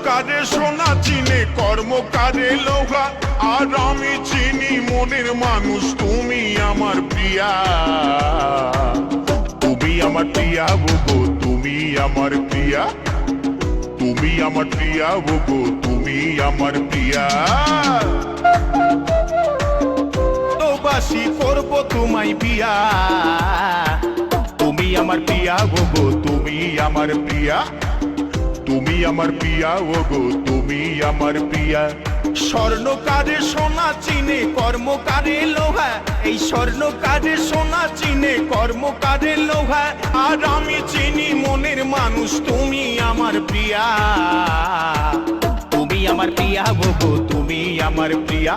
স্বর্ণকারে সোনা চিনে কর্মকারে লোহা, আর আমি চিনি মনের মানুষ তুমি আমার প্রিয়া। তুমি আমার প্রিয়া গো, তুমি আমার প্রিয়া, তুমি আমার প্রিয়া গো, তুমি আমার প্রিয়া। বাসি করব তোমায় বিয়া, তুমি আমার প্রিয়া গো, তুমি আমার প্রিয়া, তুমি আমার প্রিয়া গো, তুমি আমার প্রিয়া। স্বর্ণকারে সোনা চিনে কর্মকারে লোহা, এই স্বর্ণকারে সোনা চিনে কর্মকারে লোহা, আর আমি চিনি মনের মানুষ তুমি আমার প্রিয়া। তুমি আমার প্রিয়া গো, তুমি আমার প্রিয়া।